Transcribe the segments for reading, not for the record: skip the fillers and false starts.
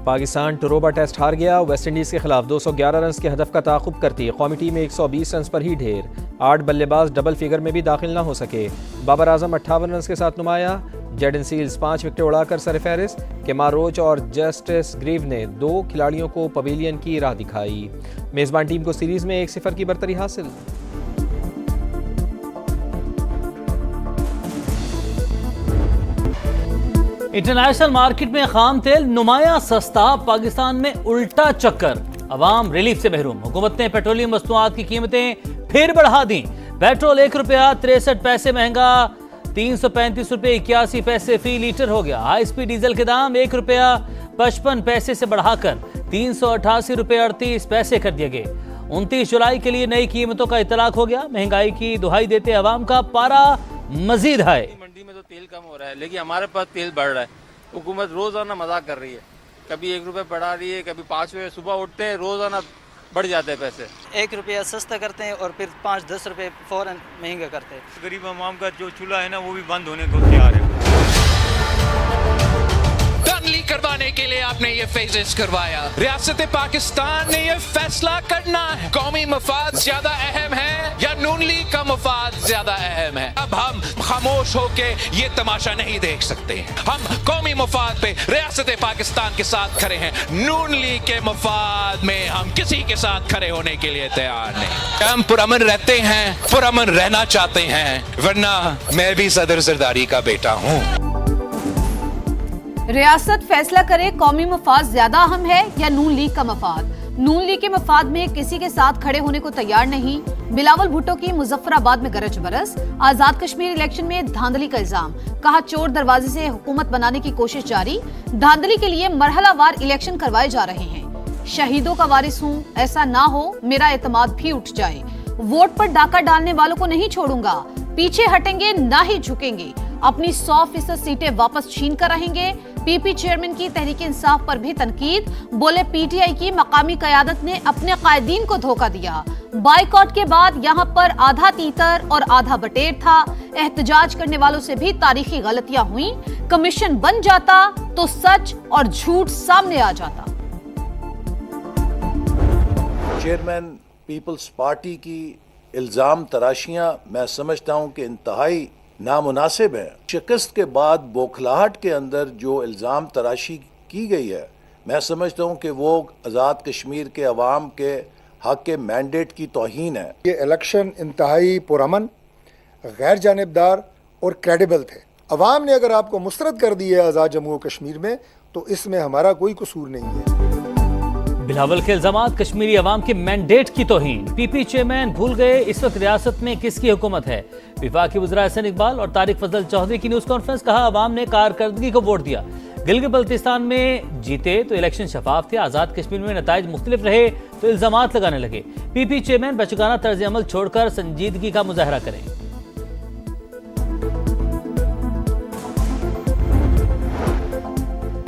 Pakistan टोरोबा test हार गया। West Indies के खिलाफ 211 रन के हदफ का ताक़ुब करती कौमी टीम 120 रन पर ही ढेर। 8 बल्लेबाज डबल फिगर में भी दाखिल न हो सके। बाबर आजम 58 रन के साथ नुमाया। जेडन सील्स 5 विकेटें उड़ाकर सरफहरिस्त। केमार रोच और जस्टिस ग्रीव ने 2 खिलाड़ियों को पवेलियन की राह दिखाई। मेज़बान टीम को सीरीज़ में 1-0 की बरतरी हासिल। इंटरनेशनल मार्केट में खाम तेल नुमाया सस्ता, पाकिस्तान में उल्टा चक्कर। अवाम रिलीफ से महरूम। हुकूमत ने पेट्रोलियम वस्तुआत की कीमतें फिर बढ़ा दी। पेट्रोल ₹1.63 महंगा 335 रुपये 81 पैसे फी लीटर हो गया। हाई स्पीड डीजल के दाम ₹1.55 से बढ़ाकर 388 रुपये 38 पैसे कर दिए गए। 29 जुलाई के लिए नई कीमतों का इतलाक हो गया। महंगाई की दुहाई देते अवाम का पारा मजीद है। मंडी में तो तेल कम हो रहा है, लेकिन हमारे पास तेल बढ़ रहा है। हुकूमत रोजाना मजाक कर रही है, कभी ₹1 बढ़ा रही है, कभी 5 रुपये। सुबह उठते हैं रोजाना बढ़ जाते हैं पैसे। ₹1 सस्ता करते हैं और फिर 5-10 रुपए फौरन महंगा करते हैं। गरीब आवाम का जो चूल्हा है ना, वो भी बंद होने को तैयार है। दाखिली करवाने के लिए आपने ये फेजेस करवाया। रियासत पाकिस्तान ने ये फैसला करना है, कौमी मफाद ज्यादा अहम है या नून लीग का मफाद ज्यादा अहम है। अब हम खामोश होके ये तमाशा नहीं देख सकते। हम कौमी मफाद पे रियासत पाकिस्तान के साथ खड़े हैं। नून लीग के मफाद में हम किसी के साथ खड़े होने के लिए तैयार नहीं। हम पुरअमन रहते हैं, पुरअमन रहना चाहते हैं, वरना मैं भी सदर जरदारी का बेटा हूँ। रियासत फैसला करे कौमी मफाद ज्यादा अहम है या नून लीग का मफाद। नून लीग के मफाद में किसी के साथ खड़े होने को तैयार नहीं। बिलावल भुट्टो की मुजफ्फराबाद में गरज बरस। आजाद कश्मीर इलेक्शन में धांधली का इल्जाम, कहा चोर दरवाजे से हुकूमत बनाने की कोशिश जारी। धांधली के लिए मरहलावार इलेक्शन करवाए जा रहे हैं। शहीदों का वारिस हूं, ऐसा ना हो मेरा एतमाद भी उठ जाए। वोट पर डाका डालने वालों को नहीं छोड़ूंगा, पीछे हटेंगे ना ही झुकेंगे। अपनी 100% सीटें वापस छीन कर रहेंगे। पीपी चेयरमैन की तहरीक इंसाफ पर भी तनकीद, बोले पीटीआई की मकामी क़यादत ने अपने कायदीन को धोखा दिया। बाइकॉट के बाद यहां पर आधा तीतर और आधा बटेर था। एहतजाज करने वालों से भी तारीखी गलतियां हुई। कमीशन बन जाता तो सच और झूठ सामने आ जाता। चेयरमैन पीपल्स पार्टी की इल्जाम तराशियां मैं समझता हूं कि इंतहाई नामुनासिब है। शिकस्त के बाद बौखलाहट के अंदर जो इल्ज़ाम तराशी की गई है, मैं समझता हूँ कि वो आज़ाद कश्मीर के अवाम के हक के मैंडेट की तौहीन है। ये इलेक्शन इंतहाई पुरअमन, गैर जानिबदार और क्रेडिबल थे। अवाम ने अगर आपको मुस्तरद कर दी है आज़ाद जम्मू कश्मीर में, तो इसमें हमारा कोई कसूर नहीं है। बिलावल के इल्जामात कश्मीरी अवाम के मैंडेट की तौहीन। पीपी चेयरमैन भूल गए इस वक्त रियासत में किसकी हुकूमत है। विफाकी वज़ीर हसन इकबाल और तारिक फजल चौधरी की न्यूज़ कॉन्फ्रेंस, कहा अवाम ने कारकर्दगी को वोट दिया। गिलगित बल्तिस्तान में जीते तो इलेक्शन शफाफ थे, आज़ाद कश्मीर में नताइज मुख्तलिफ रहे तो इल्जामात लगाने लगे। पीपी चेयरमैन बचकाना तर्ज अमल छोड़कर संजीदगी का मुजाहरा करें।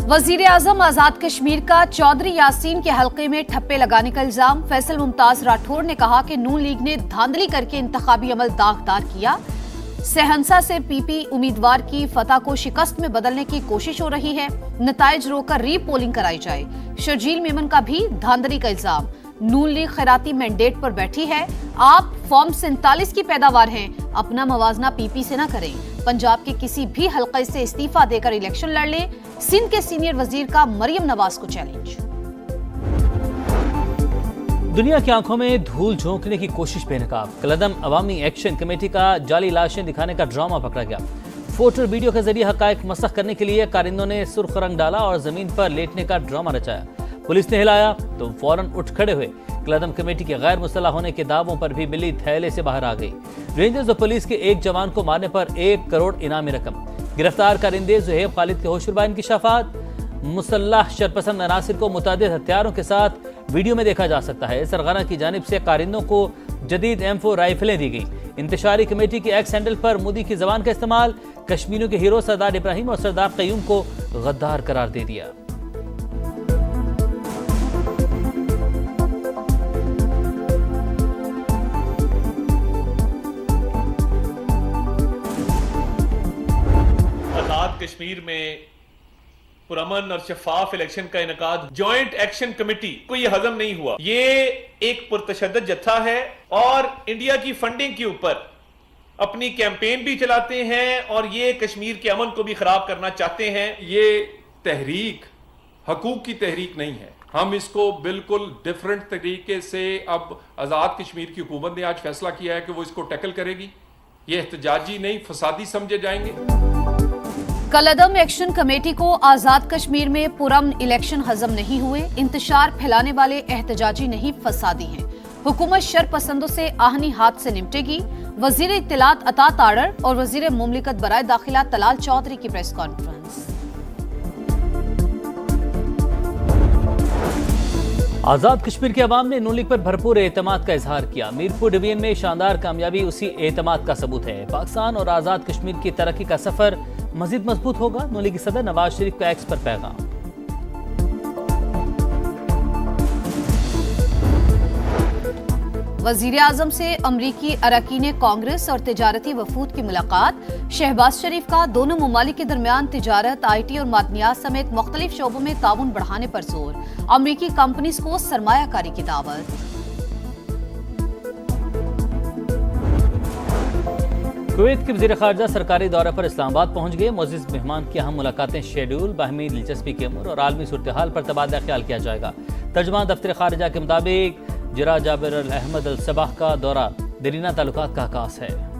वजीर आजम आजाद कश्मीर का चौधरी यासीन के हल्के में ठप्पे लगाने का इल्जाम। फैसल मुमताज राठौर ने कहा कि नून लीग ने धांधली करके इंतखाबी अमल दागदार किया। सहनसा से पीपी उम्मीदवार की फतह को शिकस्त में बदलने की कोशिश हो रही है। नताइज रोककर रीपोलिंग कराई जाए। शर्जील मेमन का भी धांधली का इल्जाम। नून लीग खैराती मैंडेट पर बैठी है। आप फॉर्म 47 की पैदावार हैं, अपना मवाजना पीपी से न करें। पंजाब के किसी भी हल्के से इस्तीफा देकर इलेक्शन लड़ ले। सिंध के सीनियर वजीर का मरियम नवाज को चैलेंज। दुनिया की आंखों में धूल झोंकने की कोशिश बेनकाब। कलदम अवामी एक्शन कमेटी का जाली लाशें दिखाने का ड्रामा पकड़ा गया। फोटो और वीडियो के जरिए हकायक मसख करने के लिए कारिंदों ने सुर्ख रंग डाला और जमीन पर लेटने का ड्रामा रचाया। पुलिस ने हिलाया तो फौरन उठ खड़े हुए। कलदम कमेटी के गैर मुसल्लह होने के दावों पर भी बिल्ली थैले से बाहर आ गई। रेंजर्स और पुलिस के एक जवान को मारने पर 1 करोड़ इनामी रकम। गिरफ्तार कारिंदे जुहेब खालिद के होशुरबा इंकिशाफात। मुसल्लह शरपसंद अनासिर को मुतादिद हथियारों के साथ वीडियो में देखा जा सकता है। सरगना की जानिब से कारिंदों को जदीद M4 राइफलें दी गई। इंतशारी कमेटी के एक्स हैंडल पर मोदी की जबान का इस्तेमाल। कश्मीरियों के हीरो सरदार इब्राहिम और सरदार कयूम को गद्दार करार दे दिया। आजाद कश्मीर में पुरअमन और शफाफ इलेक्शन का इनकाद जॉइंट एक्शन कमेटी को ये हजम नहीं हुआ। ये एक पुरतशद्दद जत्था है और इंडिया की फंडिंग के ऊपर अपनी कैंपेन भी चलाते हैं और ये कश्मीर के अमन को भी खराब करना चाहते हैं। ये तहरीक हकूक की तहरीक नहीं है। हम इसको बिल्कुल डिफरेंट तरीके से, अब आज़ाद कश्मीर की हुकूमत ने आज फैसला किया है कि वो इसको टैकल करेगी। ये एहतजाजी नहीं, फसादी समझे जाएंगे। कलअदम एक्शन कमेटी को आजाद कश्मीर में पुरअमन इलेक्शन हजम नहीं हुए। इंतशार फैलाने वाले एहतजाजी नहीं, फसादी हैं। हुकूमत शर पसंदों से आहनी हाथ से निपटेगी। वजीर इत्तलात अता ताड़र और वजीर मुमलिकत बराए दाखिला तलाल चौधरी की प्रेस कॉन्फ्रेंस। आज़ाद कश्मीर के अवाम ने नून लीग पर भरपूर एतमाद का इजहार किया। मीरपुर डिवीजन में शानदार कामयाबी उसी एतमाद का सबूत है। पाकिस्तान और आज़ाद कश्मीर की तरक्की का सफर मजीद मजबूत होगा। नून लीग सदर नवाज शरीफ का एक्स पर पैगाम। वजीर आजम से अमरीकी अरकान कांग्रेस और तिजारती वफूद की मुलाकात। शहबाज शरीफ का दोनों ममालिक के दरमियान तिजारत, IT और मादनियात समेत मुख्तलिफ शोबों में ताउन बढ़ाने पर जोर। अमरीकी कंपनीज को सरमायाकारी की दावत। कुवैत के वज़ीर ख़ारजा सरकारी दौरे पर इस्लामाबाद पहुंच गए। मुअज़्ज़िज़ मेहमान की अहम मुलाकातें शेड्यूल, बाहमी दिलचस्पी के अमूर और आलमी सूरत-ए-हाल पर तबादला ख्याल किया जाएगा। तर्जुमान दफ्तर ख़ारजा के मुताबिक जिरा जाबिर अल अहमद अल सबाह का दौरा दरीना ताल्लुकात का आगाज़ है।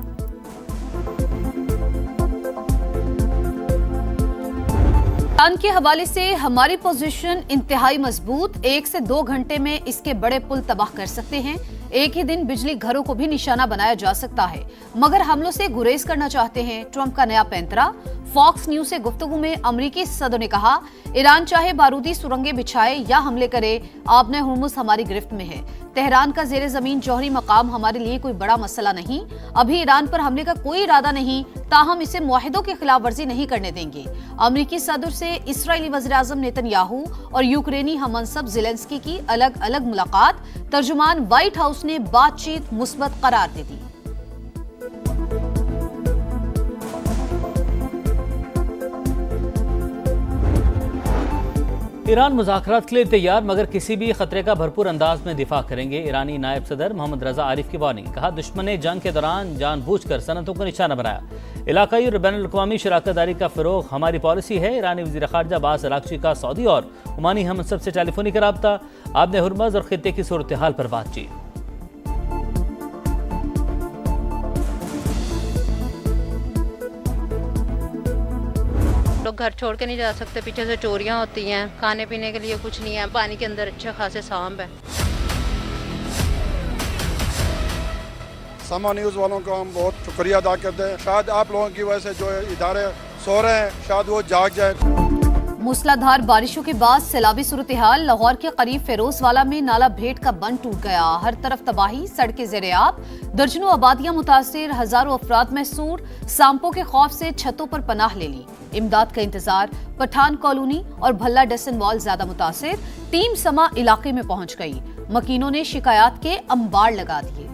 ईरान के हवाले से हमारी पोजीशन इंतहाई मजबूत। 1 से 2 घंटे में इसके बड़े पुल तबाह कर सकते हैं। एक ही दिन बिजली घरों को भी निशाना बनाया जा सकता है, मगर हमलों से गुरेज करना चाहते हैं। ट्रंप का नया पैंतरा। फॉक्स न्यूज से गुफ्तगू में अमरीकी सदर ने कहा, ईरान चाहे बारूदी सुरंगें बिछाए या हमले करे, आबने हुर्मुज हमारी गिरफ्त में है। तेहरान का जेर जमीन जौहरी मकाम हमारे लिए कोई बड़ा मसला नहीं। अभी ईरान पर हमले का कोई इरादा नहीं, ताहम इसे मुआहिदों की खिलाफ वर्जी नहीं करने देंगे। अमरीकी सदर से इसराइली वज़ीर आज़म नेतन्याहू और यूक्रेनी हममनसब ज़ेलेंस्की की अलग अलग मुलाकात। तर्जुमान व्हाइट हाउस ने बातचीत मुस्बत करार दे दी। ईरान मुज़ाकरात के लिए तैयार, मगर किसी भी खतरे का भरपूर अंदाज में दिफा करेंगे। ईरानी नायब सदर मोहम्मद रजा आरिफ की वार्निंग। कहा, दुश्मन ने जंग के दौरान जानबूझकर सनतों को निशाना बनाया। इलाकाई और बैनुल अक़वामी शराकतदारी का फ़रोग़ हमारी पॉलिसी है। ईरानी वज़ीर ख़ारजा अब्बास अराग़ची का सऊदी और ओमानी हममनसब से टेलीफोनिक रब्ता। आबने हुर्मुज़ और खित्ते की सूरत हाल पर बातचीत। लोग घर छोड़ के नहीं जा सकते, पीछे से चोरियां होती हैं, खाने पीने के लिए कुछ नहीं है, पानी के अंदर अच्छे खासे सांप है। समा न्यूज़ वालों का हम बहुत शुक्रिया अदा करते हैं। शायद आप लोगों की वजह से जो इदारे सो रहे हैं, शायद वो जाग जाए। मूसलाधार बारिशों के बाद सैलाबी सूरत हाल। लाहौर के करीब फिरोजवाला में नाला भेट का बंद टूट गया। हर तरफ तबाही, सड़कें ज़ेर-ए-आब, दर्जनों आबादियां मुतासिर, हजारों अफराद महसूर। सांपों के खौफ से छतों पर पनाह ले ली। इमदाद का इंतजार। पठान कॉलोनी और भल्ला डसन वॉल ज्यादा मुतासिर। टीम समा इलाके में पहुंच गई। मकीनों ने शिकायत के अंबार लगा दिए।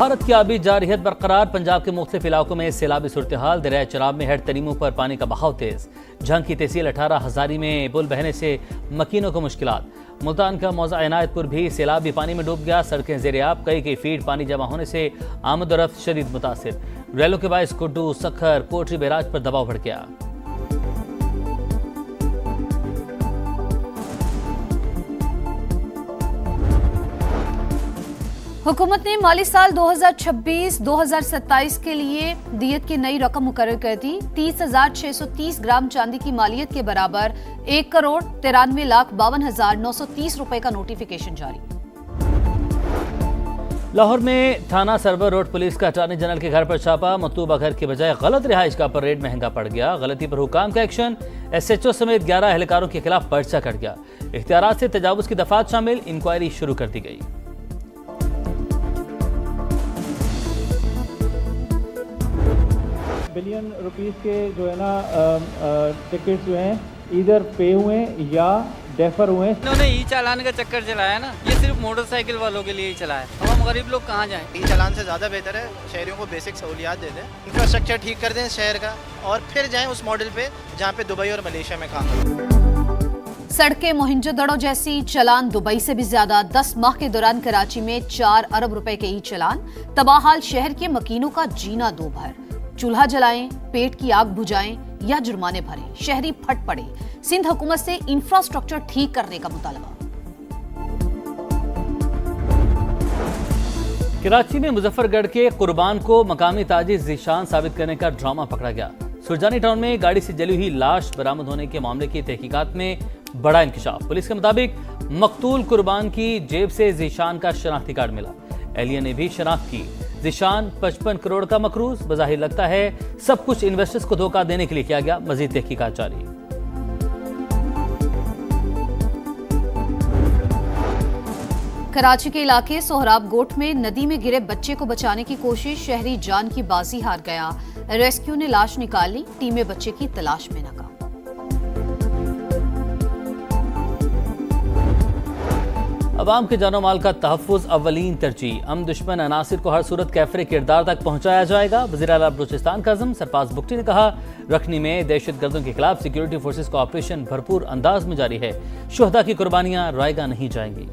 भारत की आबी जारहियत बरकरार। पंजाब के मुख्तलिफ इलाकों में सैलाबी सूरत हाल। दरिया चराब में हेड तरीमों पर पानी का बहाव तेज। झंग की तहसील 18 हजारी में पुल बहने से मकीनों को मुश्किलात। मुल्तान का मौजा इनायतपुर भी सैलाबी पानी में डूब गया। सड़कें ज़ेर-ए-आब, कई फीट पानी जमा होने से आमद और रफ्त शदीद मुतासिर। रैलों के बायस कुड्डू, सखर, कोटरी बैराज पर दबाव बढ़ गया। हुकूमत ने माली साल 2026-2027 के लिए दियत की नई रकम मुकर्रर कर दी। 30,630 ग्राम चांदी की मालियत के बराबर 1,93,52,930 रुपए का नोटिफिकेशन जारी। लाहौर में थाना सरवर रोड पुलिस का अटॉर्नी जनरल के घर पर छापा। मतलूबा घर के बजाय गलत रिहाइश का पर रेट महंगा पड़ गया। गलती पर हुकाम का एक्शन। SHO समेत 11 एहलकारों के खिलाफ पर्चा कट गया। इख्तियारात से तजावुज की दफात शामिल। इंक्वायरी शुरू कर दी गई। बिलियन रुपीस के जो है ना टिकट्स जो हैं इधर पे हुए या डेफर हुए। इन्होंने ई चालान का चक्कर चलाया ना, ये सिर्फ मोटरसाइकिल वालों के लिए ही चलाया। हम गरीब लोग कहाँ जाएं? ई चालान से ज़्यादा बेहतर है शहरियों को बेसिक सहूलियात दे दें, इंफ्रास्ट्रक्चर ठीक कर दें शहर का, और फिर जाएं उस मॉडल पे जहाँ पे दुबई और मलेशिया में काम करें। सड़कें मोहिंजोदड़ो जैसी, चलान दुबई से भी ज्यादा। 10 माह के दौरान कराची में 4 अरब रुपए के ई चलान। तबाहाल शहर के मकीनों का जीना दो भर। चूल्हा जलाएं, पेट की आग बुझाएं या जुर्माने भरें, शहरी फट पड़े। सिंध हुकूमत से इंफ्रास्ट्रक्चर ठीक करने का मुतालबा। कराची में मुजफ्फरगढ़ के कुर्बान को मकामी ताजिर ज़ीशान साबित करने का ड्रामा पकड़ा गया। सुरजानी टाउन में गाड़ी से जली हुई लाश बरामद होने के मामले की तहकीकात में बड़ा इंकशाफ। पुलिस के मुताबिक मकतूल कुर्बान की जेब से ज़ीशान का शनाख्ती कार्ड मिला। एहलिया ने भी शनाख्त की। ज़ीशान 55 करोड़ का मकरूज। बज़ाहिर लगता है सब कुछ इन्वेस्टर्स को धोखा देने के लिए किया गया। मजीद तहकीकात जारी। कराची के इलाके सोहराब गोट में नदी में गिरे बच्चे को बचाने की कोशिश, शहरी जान की बाजी हार गया। रेस्क्यू ने लाश निकाली, टीमें बच्चे की तलाश में नाकाम। अवाम के जानो माल का तहफ़्फ़ुज़ अव्वलीन तरजीह। हम दुश्मन अनासिर को हर सूरत कैफरे किरदार तक पहुंचाया जाएगा। वज़ीर आला बलूचिस्तान का आज़म सरफराज बुगटी ने कहा, रखनी में दहशतगर्दों के खिलाफ सिक्योरिटी फोर्सेस का ऑपरेशन भरपूर अंदाज में जारी है। शुहदा की कुर्बानियां रायगा नहीं जाएंगी।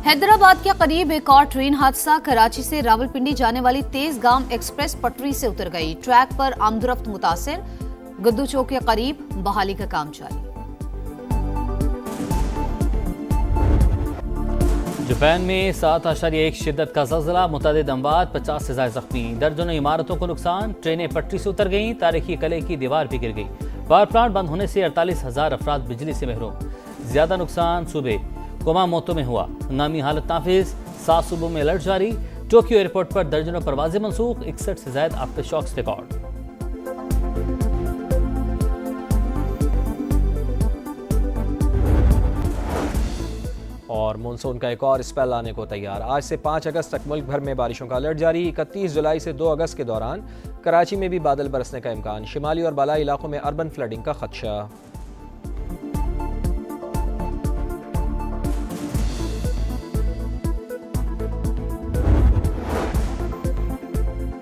हैदराबाद के करीब एक और ट्रेन हादसा। कराची से रावलपिंडी जाने वाली तेजगाम एक्सप्रेस पटरी से उतर गई। ट्रैक पर आमदरफ्त मुतासिर। गद्दू चौक के करीब बहाली का काम जारी। जापान में 7.1 शिद्दत का ज़लज़ला, मुतअद्दिद अमवात, 50 से ज़ायद ज़ख्मी। दर्जनों इमारतों को नुकसान। ट्रेनें पटरी से उतर गईं। तारीखी किले की दीवार भी गिर गई। पावर प्लांट बंद होने से 48,000 अफराद बिजली से महरूम। ज्यादा नुकसान सूबे कुमामोतो में हुआ। हंगामी हालत नाफिज। 7 सूबों में अलर्ट जारी। टोक्यो एयरपोर्ट पर दर्जनों परवाजें मनसूख। 61 से ज़ायद आफ्टर शॉक्स रिकॉर्ड। और मानसून का एक और स्पेल आने को तैयार। आज से 5 अगस्त तक मुल्क भर में बारिशों का अलर्ट जारी। 31 जुलाई से 2 अगस्त के दौरान कराची में भी बादल बरसने का इम्कान। शिमाली और बालाई इलाकों में अर्बन फ्लडिंग का खदशा।